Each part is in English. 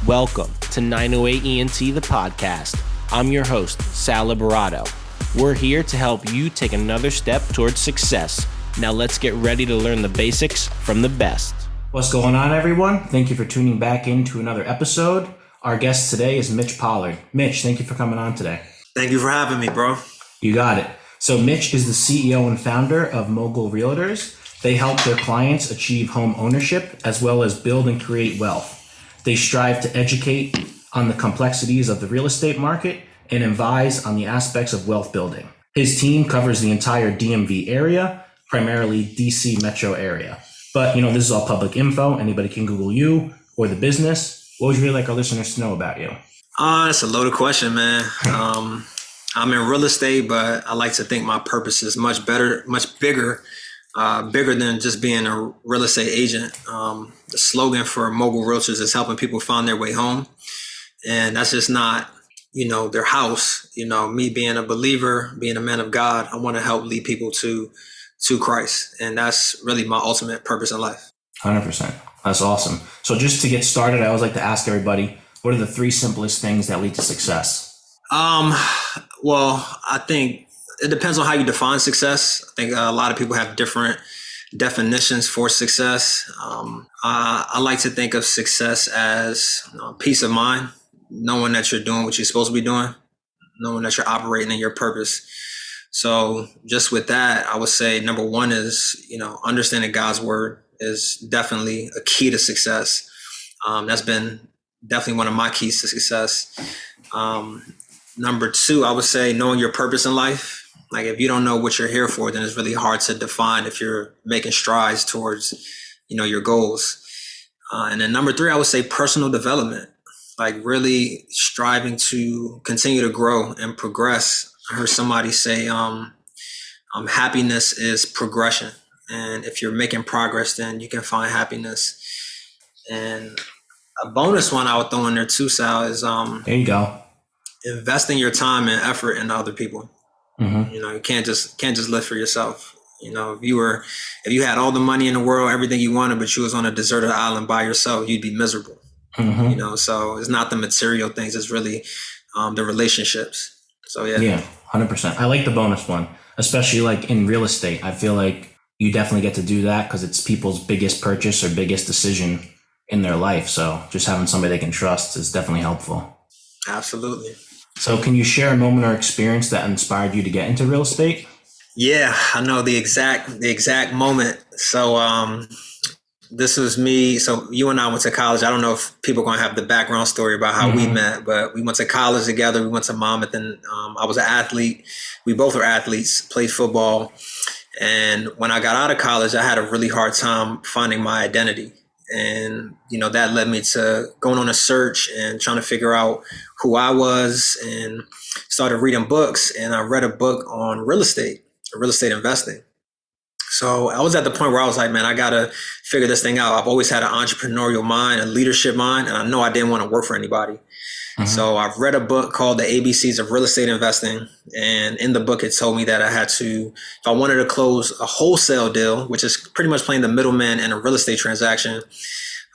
Welcome to 908 ENT, the podcast. I'm your host, Sal and We're here to help you take another step towards success. Now let's get ready to learn the basics from the best. What's going on, everyone? Thank you for tuning back into another episode. Our guest today is Mitch Pollard. Mitch, thank you for coming on today. Thank you for having me, bro. You got it. So Mitch is the CEO and founder of Mogul Realtors. They help their clients achieve home ownership as well as build and create wealth. They strive to educate on the complexities of the real estate market and advise on the aspects of wealth building. His team covers the entire DMV area, primarily DC metro area. But, this is all public info. Anybody can Google you or the business. What would you really like our listeners to know about you? That's a loaded question, man. I'm in real estate, but I like to think my purpose is much bigger than just being a real estate agent. The slogan for Mogul Realtors is helping people find their way home. And that's just not, their house. Me being a believer, being a man of God, I want to help lead people to Christ. And that's really my ultimate purpose in life. 100%. That's awesome. So just to get started, I always like to ask everybody, what are the three simplest things that lead to success? Well, I think it depends on how you define success. I think a lot of people have different definitions for success. I like to think of success as peace of mind, knowing that you're doing what you're supposed to be doing, knowing that you're operating in your purpose. So just with that, I would say number one is, understanding God's word is definitely a key to success. That's been definitely one of my keys to success. Number two, I would say knowing your purpose in life. Like if you don't know what you're here for, then it's really hard to define if you're making strides towards, your goals. And then number three, I would say personal development, like really striving to continue to grow and progress. I heard somebody say, happiness is progression. And if you're making progress, then you can find happiness. And a bonus one I would throw in there too, Sal, is there you go. Investing your time and effort into other people. Mm-hmm. You can't just live for yourself. If you had all the money in the world, everything you wanted, but you was on a deserted island by yourself, you'd be miserable. Mm-hmm. So it's not the material things, it's really the relationships. So yeah, 100%. I like the bonus one, especially like in real estate. I feel like you definitely get to do that because it's people's biggest purchase or biggest decision in their life. So just having somebody they can trust is definitely helpful. Absolutely. So can you share a moment or experience that inspired you to get into real estate? Yeah, I know the exact moment. So this was me. So you and I went to college. I don't know if people are going to have the background story about how we met, but we went to college together. We went to Monmouth, and I was an athlete. We both were athletes, played football. And when I got out of college, I had a really hard time finding my identity. And, that led me to going on a search and trying to figure out who I was, and started reading books. And I read a book on real estate investing. So I was at the point where I was like, man, I got to figure this thing out. I've always had an entrepreneurial mind, a leadership mind, and I know I didn't want to work for anybody. Mm-hmm. So I've read a book called The ABCs of Real Estate Investing. And in the book, it told me that I had to, if I wanted to close a wholesale deal, which is pretty much playing the middleman in a real estate transaction,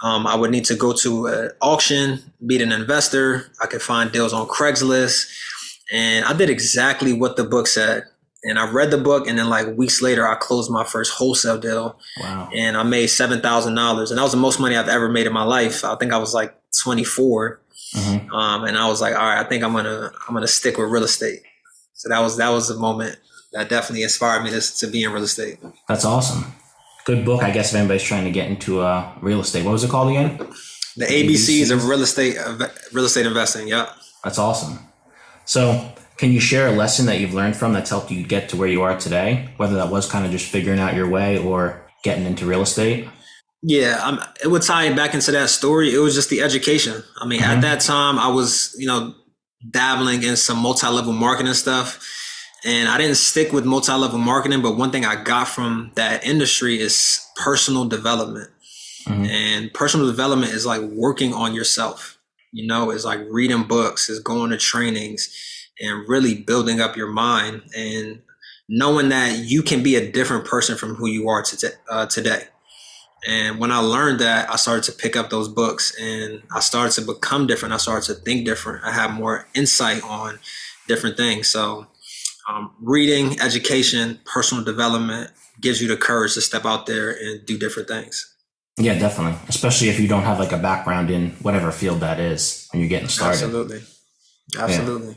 I would need to go to an auction, meet an investor. I could find deals on Craigslist. And I did exactly what the book said. And I read the book, and then like weeks later, I closed my first wholesale deal. Wow. And I made $7,000. And that was the most money I've ever made in my life. I think I was like 24. Mm-hmm. And I was like, all right, I think I'm gonna stick with real estate. So that was the moment that definitely inspired me to be in real estate. That's awesome. Good book, I guess, if anybody's trying to get into real estate. What was it called again? The ABCs of real estate investing. Yeah. That's awesome. So can you share a lesson that you've learned from that's helped you get to where you are today, whether that was kind of just figuring out your way or getting into real estate? Yeah, it would tie back into that story. It was just the education. I mean, at that time, I was, dabbling in some multi-level marketing stuff. And I didn't stick with multi-level marketing, but one thing I got from that industry is personal development. Mm-hmm. And personal development is like working on yourself. It's like reading books, is going to trainings, and really building up your mind and knowing that you can be a different person from who you are today. And when I learned that, I started to pick up those books and I started to become different. I started to think different. I have more insight on different things. So reading, education, personal development gives you the courage to step out there and do different things. Yeah, definitely. Especially if you don't have like a background in whatever field that is when you're getting started. Absolutely. Yeah.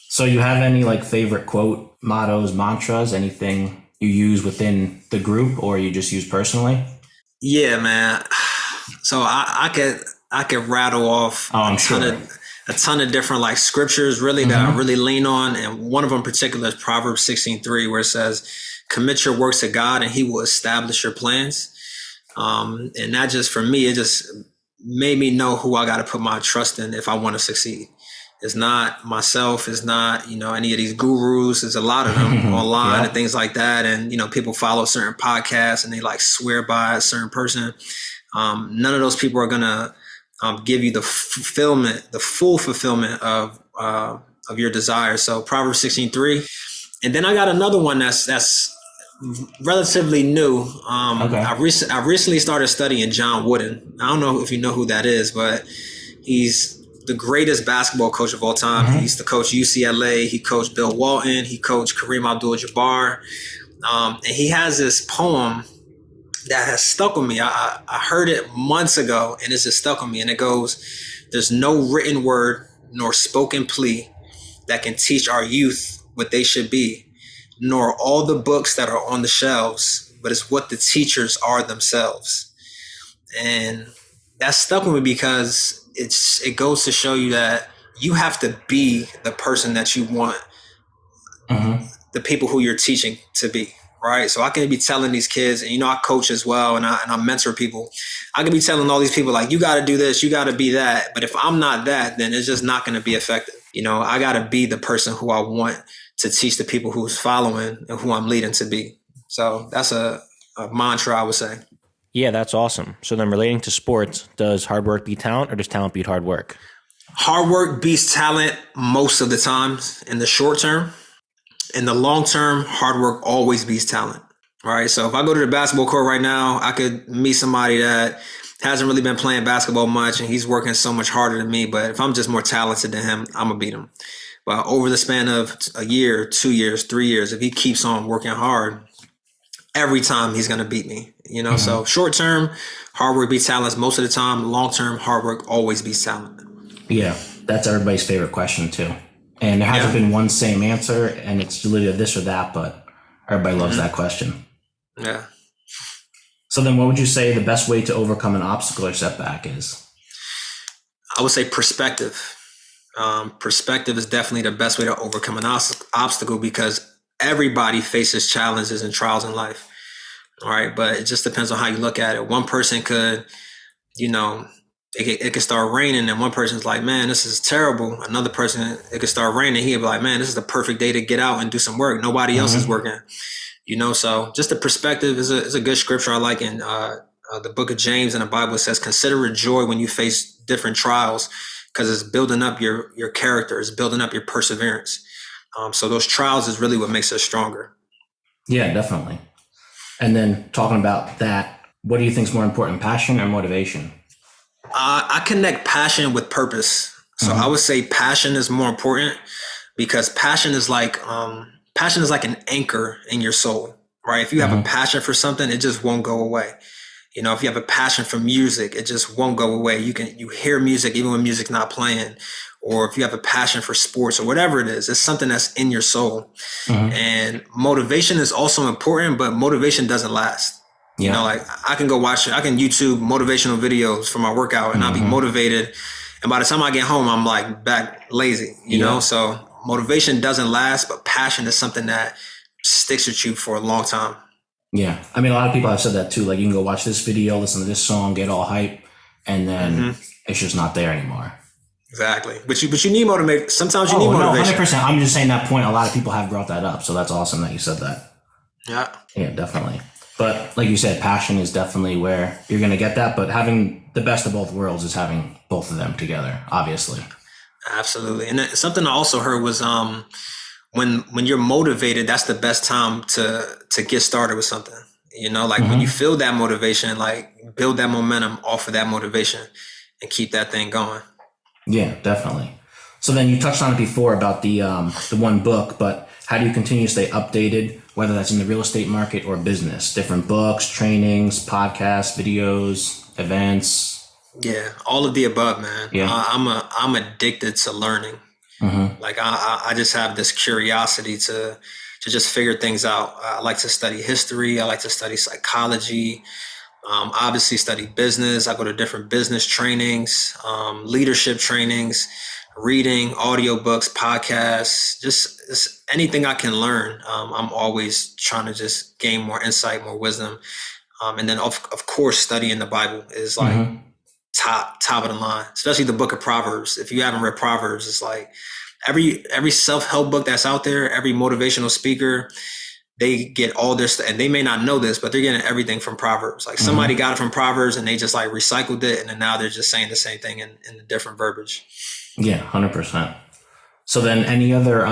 So you have any like favorite quote, mottos, mantras, anything you use within the group or you just use personally? Yeah, man. So I could rattle off a ton of different like scriptures really that I really lean on. And one of them in particular is Proverbs 16:3, where it says, commit your works to God and he will establish your plans. And that just, for me, it just made me know who I got to put my trust in if I want to succeed. It's not myself. It's not, any of these gurus. There's a lot of them online and things like that. And, people follow certain podcasts and they like swear by a certain person. None of those people are going to give you the full fulfillment of your desires. So Proverbs 16:3. And then I got another one that's relatively new. I recently started studying John Wooden. I don't know if you know who that is, but he's the greatest basketball coach of all time. He used to coach UCLA. He coached Bill Walton. He coached Kareem Abdul-Jabbar. And he has this poem that has stuck with me. I heard it months ago and it's just stuck with me. And it goes, there's no written word nor spoken plea that can teach our youth what they should be, nor all the books that are on the shelves, but it's what the teachers are themselves. And that stuck with me because it goes to show you that you have to be the person that you want the people who you're teaching to be, right? So I can be telling these kids, and I coach as well, and I mentor people. I can be telling all these people like, you got to do this, you got to be that. But if I'm not that, then it's just not going to be effective. I got to be the person who I want to teach the people who's following and who I'm leading to be. So that's a mantra, I would say. Yeah, that's awesome. So then relating to sports, does hard work beat talent or does talent beat hard work? Hard work beats talent most of the times in the short term. In the long term, hard work always beats talent. All right. So if I go to the basketball court right now, I could meet somebody that hasn't really been playing basketball much and he's working so much harder than me. But if I'm just more talented than him, I'm going to beat him. But over the span of a year, 2 years, 3 years, if he keeps on working hard, every time he's going to beat me, So short term, hard work beats talent most of the time. Long term, hard work always beats talent. Yeah, that's everybody's favorite question too. And there hasn't been one same answer and it's literally this or that, but everybody loves that question. Yeah. So then what would you say the best way to overcome an obstacle or setback is? I would say perspective. Perspective is definitely the best way to overcome an obstacle because everybody faces challenges and trials in life. All right. But it just depends on how you look at it. One person could, it could start raining and one person's like, man, this is terrible. Another person, it could start raining. He'd be like, man, this is the perfect day to get out and do some work. Nobody else is working, so just the perspective is a good scripture I like in the book of James in the Bible. It says, consider it joy when you face different trials because it's building up your character. It's building up your perseverance. So those trials is really what makes us stronger. Yeah, definitely. And then talking about that, what do you think is more important, passion or motivation? I connect passion with purpose. So I would say passion is more important because passion is like an anchor in your soul, right? If you have a passion for something, it just won't go away. If you have a passion for music, it just won't go away. You hear music even when music's not playing. Or if you have a passion for sports or whatever it is, it's something that's in your soul. And motivation is also important, but motivation doesn't last. Like I can YouTube motivational videos for my workout and I'll be motivated. And by the time I get home, I'm like back lazy, so motivation doesn't last, but passion is something that sticks with you for a long time. Yeah. I mean, a lot of people have said that too. Like you can go watch this video, listen to this song, get all hype, and then it's just not there anymore. Exactly. But you need motivation. Sometimes you need motivation. 100%. I'm just saying that point. A lot of people have brought that up. So that's awesome that you said that. Yeah. Yeah, definitely. But like you said, passion is definitely where you're going to get that. But having the best of both worlds is having both of them together, obviously. Absolutely. And something I also heard was when you're motivated, that's the best time to get started with something. When you feel that motivation, like build that momentum off of that motivation and keep that thing going. Yeah, definitely. So then you touched on it before about the one book, but how do you continue to stay updated, whether that's in the real estate market or business? Different books, trainings, podcasts, videos, events. Yeah, all of the above, man. Yeah. I'm addicted to learning. Like I just have this curiosity to just figure things out. I like to study history. I like to study psychology. Obviously study business. I go to different business trainings, leadership trainings, reading, audiobooks, podcasts, just anything I can learn. I'm always trying to just gain more insight, more wisdom. And then of course, studying the Bible is like top of the line, especially the book of Proverbs. If you haven't read Proverbs, it's like every self-help book that's out there, every motivational speaker, they get all this, and they may not know this, but they're getting everything from Proverbs. Like somebody got it from Proverbs and they just like recycled it. And then now they're just saying the same thing in a different verbiage. Yeah, 100%. So then any other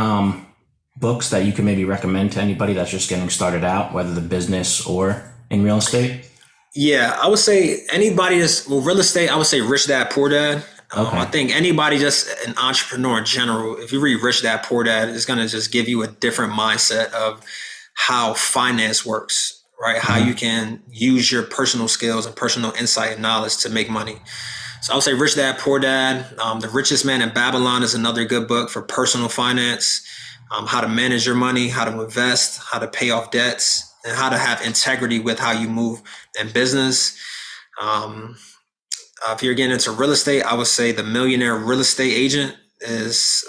books that you can maybe recommend to anybody that's just getting started out, whether the business or in real estate? Yeah, I would say anybody real estate, I would say Rich Dad, Poor Dad. Okay. I think anybody just an entrepreneur in general, if you read Rich Dad, Poor Dad, it's going to just give you a different mindset of how finance works, right? How you can use your personal skills and personal insight and knowledge to make money. So I would say Rich Dad, Poor Dad. The Richest Man in Babylon is another good book for personal finance, how to manage your money, how to invest, how to pay off debts, and how to have integrity with how you move in business. If you're getting into real estate, I would say The Millionaire Real Estate Agent is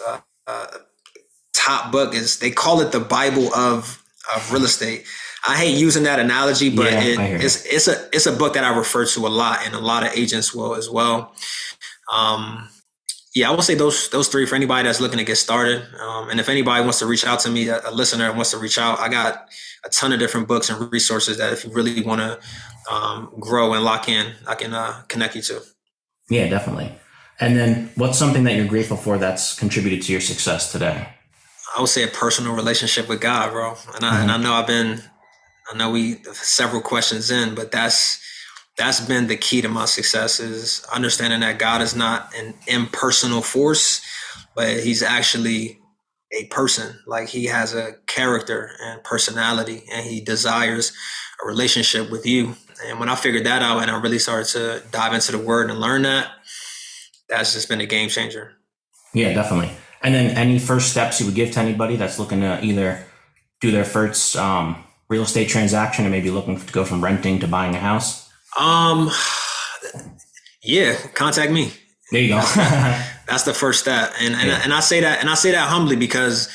top book. They call it the Bible of real estate. I hate using that analogy, but it's a book that I refer to a lot, and a lot of agents will as well. I would say those three for anybody that's looking to get started. And if anybody wants to reach out to me, a listener wants to reach out, I got a ton of different books and resources that if you really want to grow and lock in, I can connect you to. Yeah, definitely. And then what's something that you're grateful for that's contributed to your success today? I would say a personal relationship with God, bro. And I know we several questions in, but that's been the key to my success, is understanding that God is not an impersonal force, but he's actually a person. Like he has a character and personality, and he desires a relationship with you. And when I figured that out and I really started to dive into the word and learn that's just been a game changer. Yeah, definitely. And then any first steps you would give to anybody that's looking to either do their first real estate transaction or maybe looking to go from renting to buying a house? Yeah, contact me. There you go. That's the first step. And I say that humbly because,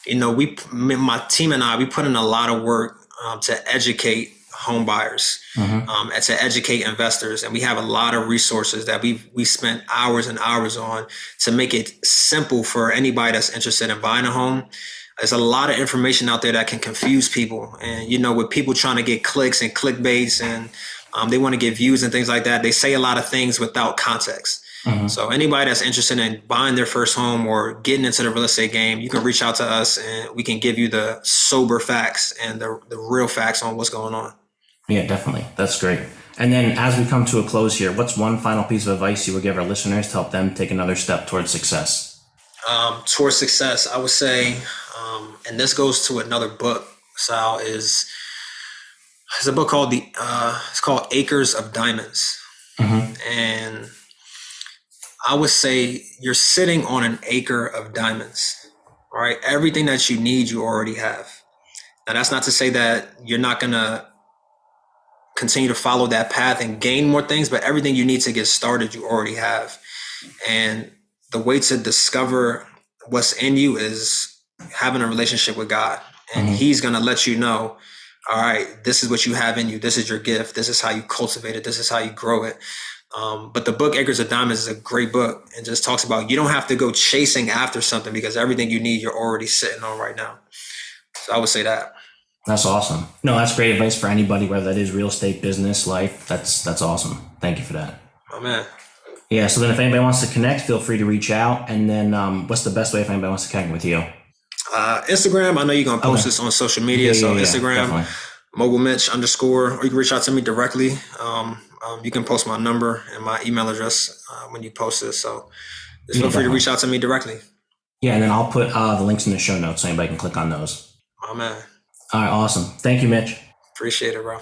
my team and I, we put in a lot of work to educate home buyers, and to educate investors. And we have a lot of resources that we spent hours and hours on to make it simple for anybody that's interested in buying a home. There's a lot of information out there that can confuse people. And, with people trying to get clicks and clickbaits and they want to get views and things like that, they say a lot of things without context. So anybody that's interested in buying their first home or getting into the real estate game, you can reach out to us and we can give you the sober facts and the real facts on what's going on. Yeah, definitely. That's great. And then as we come to a close here, what's one final piece of advice you would give our listeners to help them take another step towards success? Towards success, I would say, and this goes to another book, Sal, is a book called it's called Acres of Diamonds. And I would say you're sitting on an acre of diamonds, right? Everything that you need, you already have. Now, that's not to say that you're not going to continue to follow that path and gain more things, but everything you need to get started, you already have. And the way to discover what's in you is having a relationship with God. And he's going to let you know, all right, this is what you have in you. This is your gift. This is how you cultivate it. This is how you grow it. But the book Acres of Diamonds is a great book and just talks about you don't have to go chasing after something because everything you need, you're already sitting on right now. So I would say that. That's awesome. No, that's great advice for anybody, whether that is real estate, business, life. That's awesome. Thank you for that. Oh, man. Yeah. So then if anybody wants to connect, feel free to reach out. And then what's the best way if anybody wants to connect with you? Instagram. I know you're going to post this on social media. Instagram, Mogul Mitch _ or you can reach out to me directly. You can post my number and my email address when you post this. So just feel free to reach out to me directly. Yeah, and then I'll put the links in the show notes so anybody can click on those. Oh, man. All right, awesome. Thank you, Mitch. Appreciate it, bro.